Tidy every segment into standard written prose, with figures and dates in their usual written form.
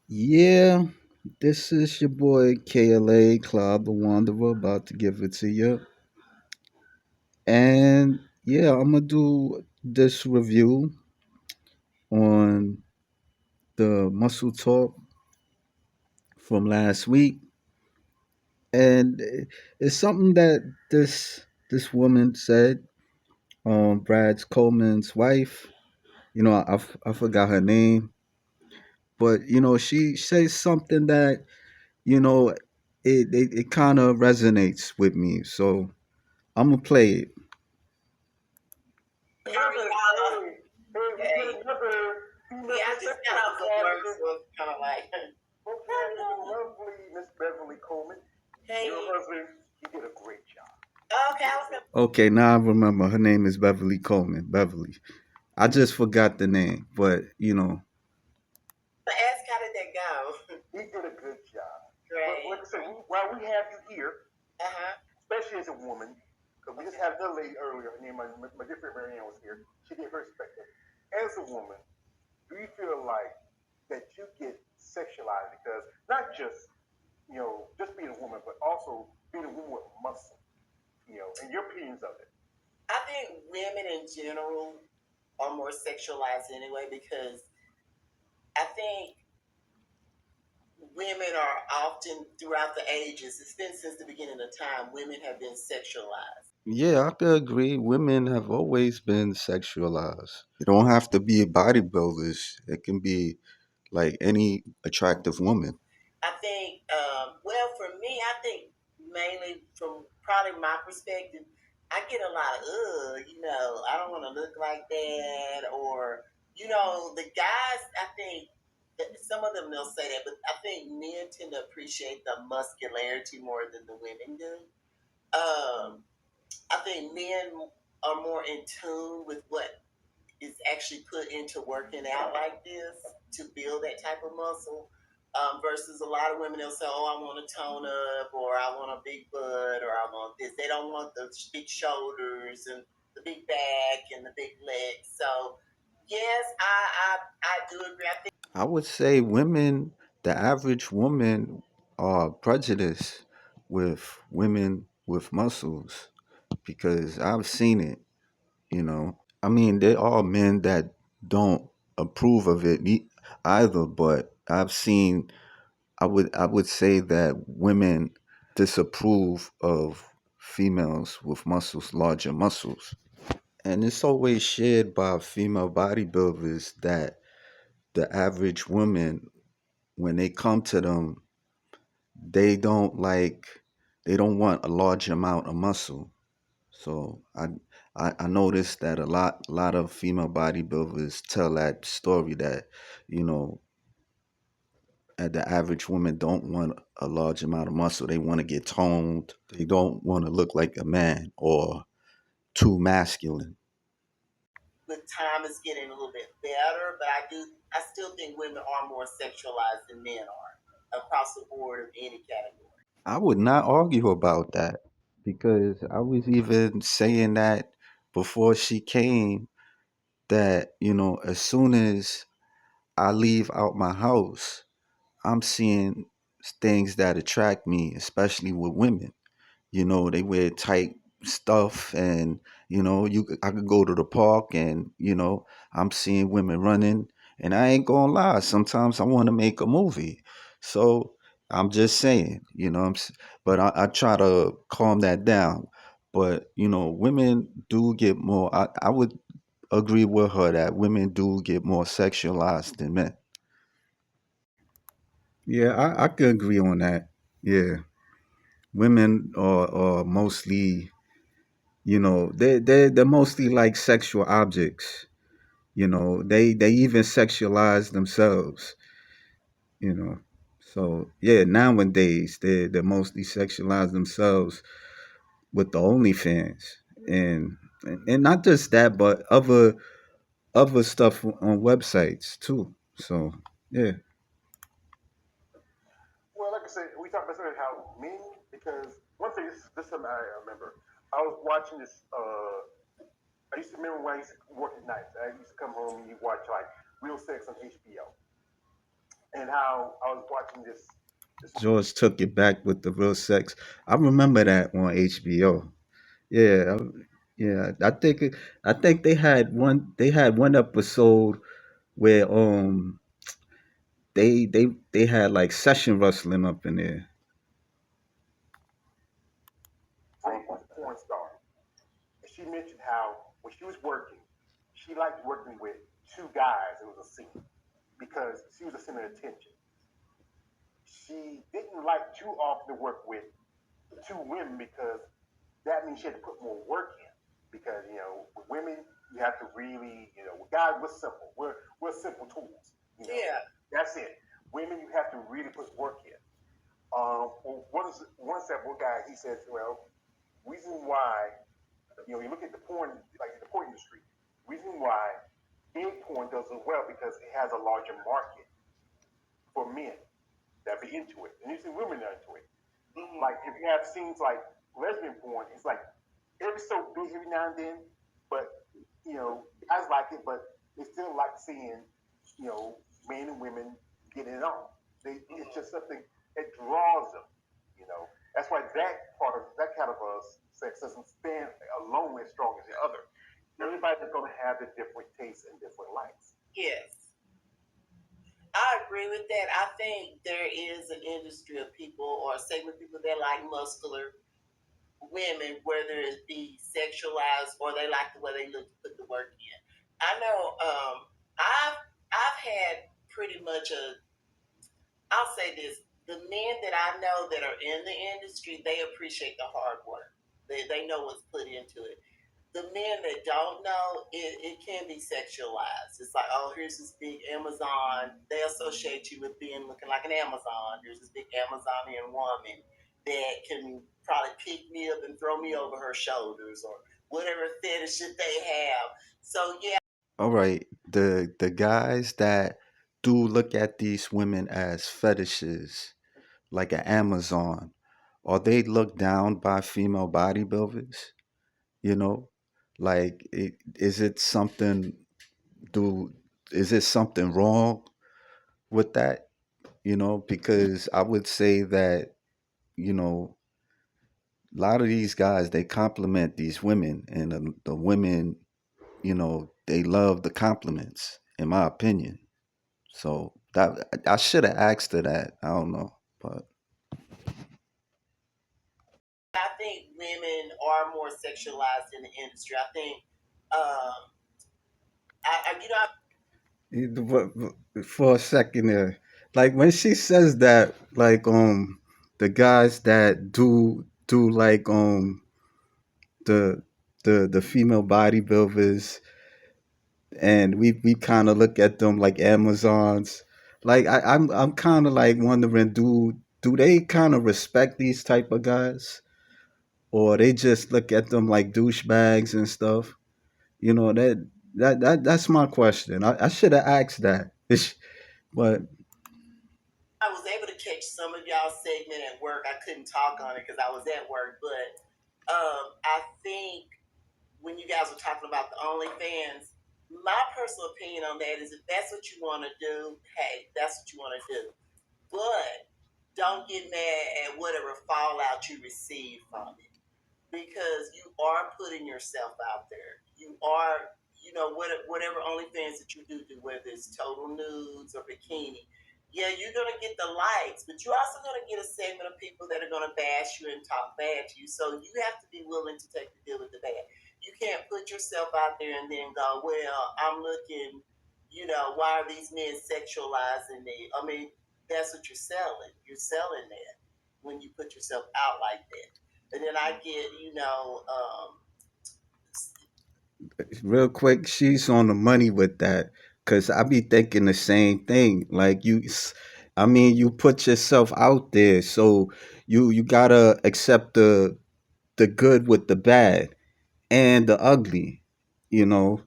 Yeah, this is your boy KLA Cloud the Wanderer about to give it to you. And yeah, I'm gonna do this review on the muscle talk from last week. And it's something that this woman said, Brad Coleman's wife. I forgot her name, but she says something that you know it kind of resonates with me. So I'm gonna play it. Hey, I just got off of work, so it's kind of like, lovely Miss Beverly Coleman. Hey, your husband, he did a great job. Okay, I was gonna Okay, now I remember her name is Beverly Coleman. Beverly. I just forgot the name, but ask how did that go? He did a good job. Great. But like I said, while we have you here, especially as a woman, because we just had another lady earlier, her name, my dear friend Marianne was here. She gave her perspective. As a woman, do you feel like that you get sexualized because not just just being a woman, but also being a woman with muscle, and your opinions of it? I think women in general are more sexualized anyway because I think women are often throughout the ages, it's been since the beginning of time, women have been sexualized. yeah, I could agree. Women have always been sexualized. You don't have to be bodybuilders. It can be like any attractive woman. I think, well, for me, I think mainly from probably my perspective, I get a lot of, I don't want to look like that. Or, the guys, I think, that some of them they'll say that, but I think men tend to appreciate the muscularity more than the women do. I think men are more in tune with what is actually put into working out like this to build that type of muscle. Versus a lot of women, they'll say, "Oh, I want to tone up, or I want a big butt, or I want this." They don't want the big shoulders and the big back and the big legs. So, yes, I do agree. I think I would say women, the average woman, are prejudiced with women with muscles because I've seen it. I mean, there are men that don't approve of it either, but I would say that women disapprove of females with muscles, larger muscles. And it's always shared by female bodybuilders that the average woman, when they come to them, they don't like, they don't want a large amount of muscle. So I noticed that a lot of female bodybuilders tell that story that you know the average woman don't want a large amount of muscle. They want to get toned. They don't want to look like a man or too masculine. the time is getting a little bit better, but I still think women are more sexualized than men are across the board of any category. I would not argue about that because I was even saying that before she came that as soon as I leave out my house, I'm seeing things that attract me, especially with women. They wear tight stuff, and I could go to the park, and I'm seeing women running, and I ain't gonna lie. Sometimes I want to make a movie, so I'm just saying, but I try to calm that down. But women do get more. I would agree with her that women do get more sexualized than men. Yeah, I could agree on that. Yeah, women are mostly, they're mostly like sexual objects. They even sexualize themselves. You know, so yeah, nowadays they mostly sexualize themselves with the OnlyFans, and and not just that, but other stuff on websites too. So yeah. Well, like I said, we talked about how men, because one thing, this is something I remember. I was watching this. I used to remember when I used to work at night. I used to come home and you watch like Real Sex on HBO. and how I was watching this George took it back with the real sex. I remember that on HBO. Yeah, yeah. I think they had one episode where they had like session wrestling up in there. porn star, and she mentioned how when she was working, she liked working with two guys. It was a scene because she was a center of attention. She didn't like too often to work with two women because that means she had to put more work in. Because with women, you have to really, with guys, we're simple. We're simple tools. Yeah. That's it. Women, you have to really put work in. One several guy, he says, well, reason why, you look at the porn, like the porn industry, reason why big porn does as well because it has a larger market for men that be into it, and usually women are into it. Mm-hmm. Like if you have scenes like lesbian porn, it's like every so big every now and then, but guys like it, but they still like seeing men and women getting it on. It's just something that draws them. That's why that kind of sex doesn't stand alone as strong as the other. Everybody's going to have the different tastes and different likes. Yes. I agree with that. I think there is an industry of people or a segment of people that like muscular women, whether it be sexualized or they like the way they look to put the work in. I know I've had pretty much I'll say this, the men that I know that are in the industry, they appreciate the hard work. They know what's put into it. The men that don't know, it can be sexualized. It's like, oh, here's this big Amazon. They associate you with being looking like an Amazon. Here's this big Amazonian woman that can probably pick me up and throw me over her shoulders or whatever fetish that they have. So yeah. All right, the guys that do look at these women as fetishes, like an Amazon, or they look down by female bodybuilders. You know, like is it something? Do is it something wrong with that? Because I would say that you know a lot of these guys they compliment these women, and the women they love the compliments, in my opinion. So that I should have asked her that. I don't know, but I think women are more sexualized in the industry. I think, um, I you know, for a second there, like when she says that, like the guys that do like the the female bodybuilders, and we kind of look at them like Amazons. Like I'm kind of like wondering, do they kind of respect these type of guys, or they just look at them like douchebags and stuff? That's my question. I should have asked that. But I was able to catch some of y'all's segment at work. I couldn't talk on it because I was at work, but I think when you guys were talking about the OnlyFans, my personal opinion on that is if that's what you want to do, hey, that's what you want to do. But don't get mad at whatever fallout you receive from it because you are putting yourself out there. You are, whatever OnlyFans that you do, whether it's total nudes or bikini, yeah, you're gonna get the likes, but you're also gonna get a segment of people that are gonna bash you and talk bad to you. So you have to be willing to take the deal with the bad. You can't put yourself out there and then go, well, I'm looking, why are these men sexualizing me? I mean, that's what you're selling. You're selling that when you put yourself out like that. And then I get, real quick, she's on the money with that, because I be thinking the same thing. Like I mean, you put yourself out there, so you gotta accept the good with the bad and the ugly. You know,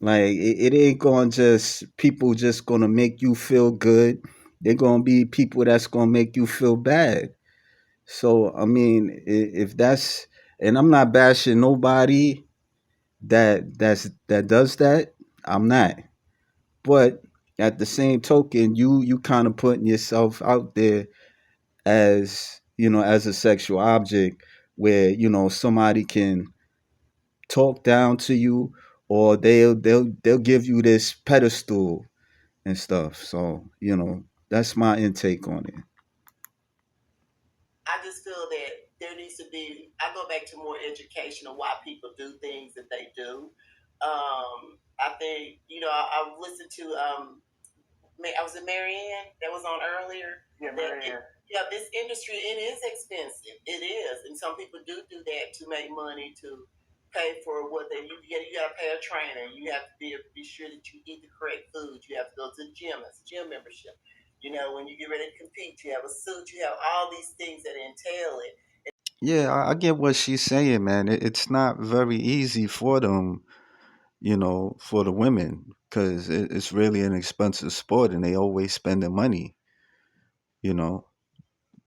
like it ain't gonna just people just gonna make you feel good. They're gonna be people that's gonna make you feel bad. So I mean, if that's, and I'm not bashing nobody that does that. I'm not. But At the same token, you kind of putting yourself out there as, as a sexual object, where, somebody can talk down to you, or they'll give you this pedestal and stuff. So, that's my intake on it. I just feel that there needs to be. I go back to more education on why people do things that they do. I think I've listened to I was in Marianne that was on earlier. Yeah, Marianne. Yeah, this industry, it is expensive. It is, and some people do that to make money to pay for what they you got to pay a trainer. You have to be sure that you eat the correct food. You have to go to the gym. It's a gym membership. When you get ready to compete, you have a suit. You have all these things that entail it. Yeah, I get what she's saying, man. It's not very easy for them, for the women, because it's really an expensive sport, and they always spending money, you know.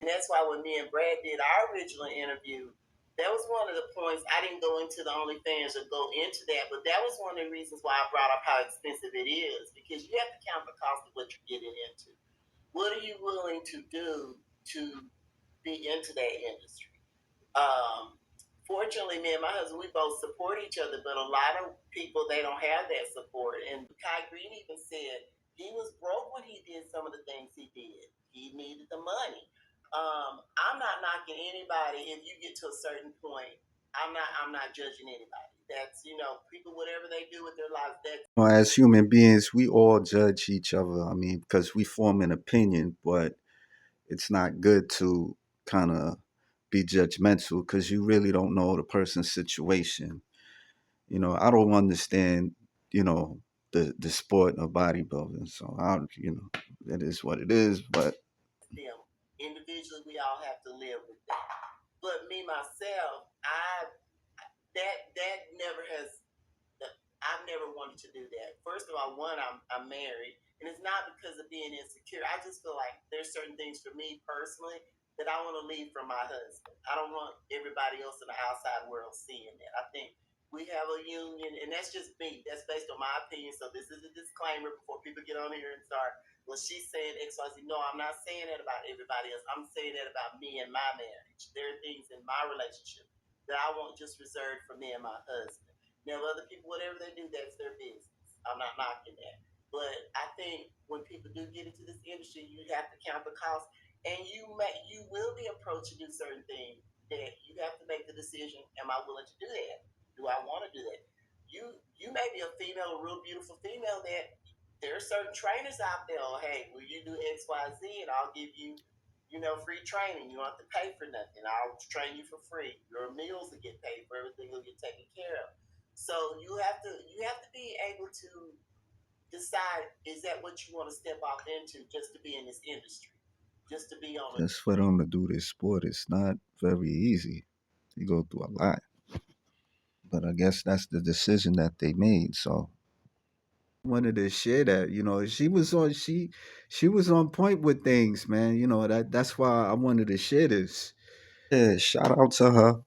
And that's why when me and Brad did our original interview, that was one of the points. I didn't go into the OnlyFans or go into that, but that was one of the reasons why I brought up how expensive it is, because you have to count the cost of what you're getting into. What are you willing to do to be into that industry? Um, Fortunately, me and my husband, we both support each other, but a lot of people, they don't have that support. And Kai Green even said he was broke when he did some of the things he did. He needed the money. I'm not knocking anybody if you get to a certain point. I'm not judging anybody. That's people, whatever they do with their lives, that's As human beings, we all judge each other. I mean, because we form an opinion, but it's not good to kind of be judgmental, because you really don't know the person's situation. I don't understand, the sport of bodybuilding. So it is what it is. But them. Individually, we all have to live with that. But me myself, that never has. I've never wanted to do that. First of all, one, I'm married, and it's not because of being insecure. I just feel like there's certain things for me personally that I want to leave from my husband. I don't want everybody else in the outside world seeing that. I think we have a union, and that's just me. That's based on my opinion. So this is a disclaimer before people get on here and start. Well, she's saying X, Y, Z. No, I'm not saying that about everybody else. I'm saying that about me and my marriage. There are things in my relationship that I want just reserved for me and my husband. Now, other people, whatever they do, that's their business. I'm not knocking that. But I think when people do get into this industry, you have to count the cost, and you will be approached to do certain things that you have to make the decision: am I willing to do that? Do I want to do that? You may be a female, a real beautiful female that there are certain trainers out there. Oh, hey, will you do X, Y, Z, and I'll give you free training. You don't have to pay for nothing. I'll train you for free. Your meals will get paid for. Everything will get taken care of. So you have to be able to decide, is that what you want to step off into just to be in this industry, just to be on a just for them to do this sport, it's not very easy. You go through a lot. But I guess that's the decision that they made. So wanted to share that. She was on point with things, man. That's why I wanted to share this. Yeah, shout out to her.